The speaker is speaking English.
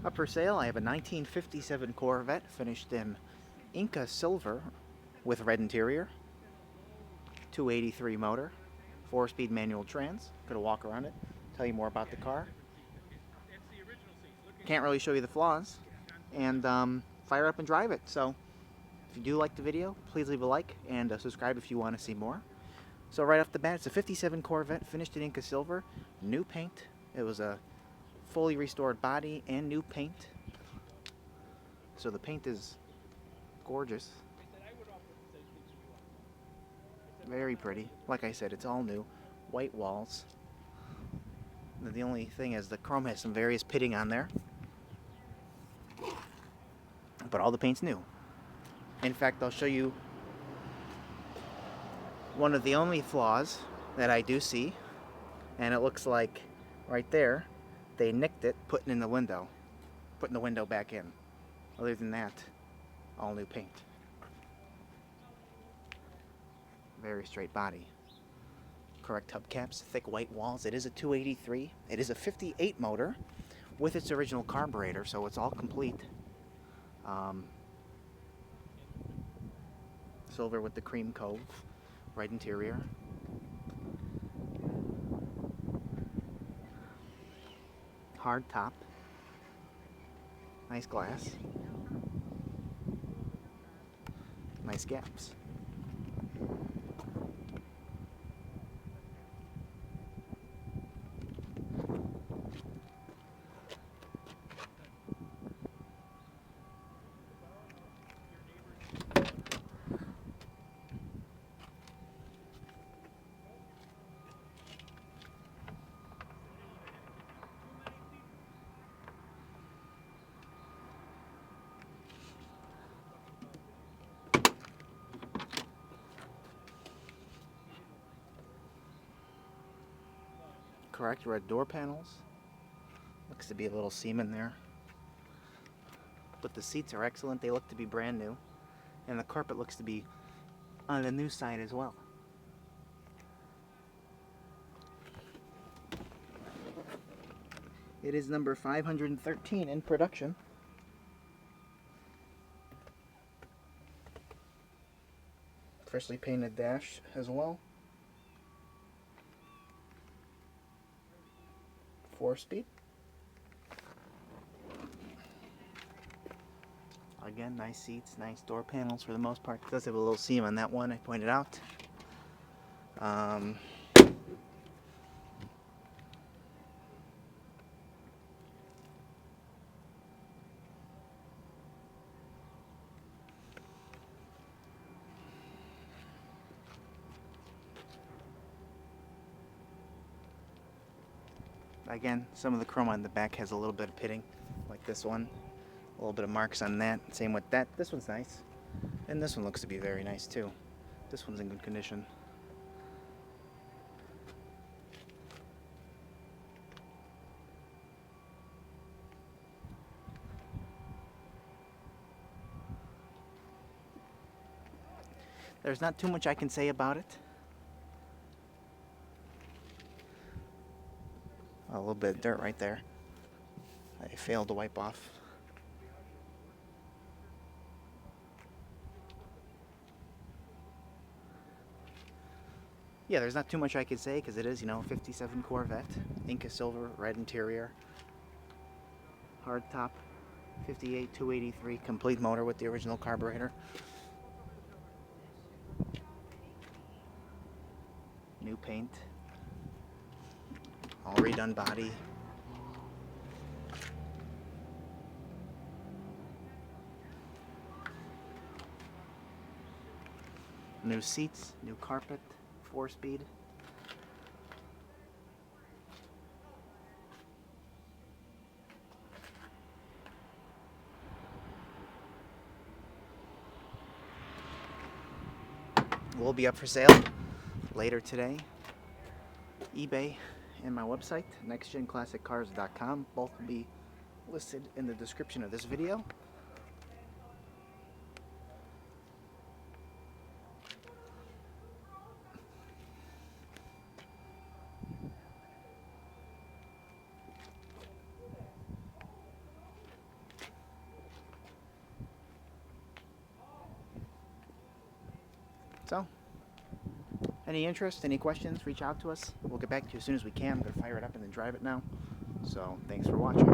Up for sale, I have a 1957 Corvette finished in Inca silver with red interior, 283 motor, 4-speed manual trans. Gonna walk around it, tell you more about the car. Can't really show you the flaws, and fire up and drive it. So if you do like the video, please leave a like and subscribe if you want to see more. So right off the bat, it's a 57 Corvette finished in Inca silver, new paint. It was a fully restored body and new paint. So the paint is gorgeous. Very pretty. Like I said, it's all new. White walls. The only thing is the chrome has some various pitting on there. But all the paint's new. In fact, I'll show you one of the only flaws that I do see. And it looks like right there, they nicked it putting the window back in. Other than that, all new paint. Very straight body. Correct hubcaps, thick white walls. It is a 283. It is a 58 motor with its original carburetor, so it's all complete. Silver with the cream cove, red interior. Hard top. Nice glass. Nice gaps. Correct red door panels. Looks to be a little seam in there. But the seats are excellent. They look to be brand new. And the carpet looks to be on the new side as well. It is number 513 in production. Freshly painted dash as well. 4-speed. Again, nice seats, nice door panels for the most part. It does have a little seam on that one, I pointed out. Again, some of the chrome on the back has a little bit of pitting, like this one. A little bit of marks on that. Same with that. This one's nice. And this one looks to be very nice too. This one's in good condition. There's not too much I can say about it. A little bit of dirt right there. I failed to wipe off. Yeah, there's not too much I could say because it is, 57 Corvette, Inca silver, red interior, hard top, 58 283 complete motor with the original carburetor. New paint. All redone body. New seats, new carpet, 4-speed. Will be up for sale later today. eBay and my website, nextgenclassiccars.com. Both will be listed in the description of this video. So, any interest, any questions, reach out to us. We'll get back to you as soon as we can. I'm going to fire it up and then drive it now. So, thanks for watching.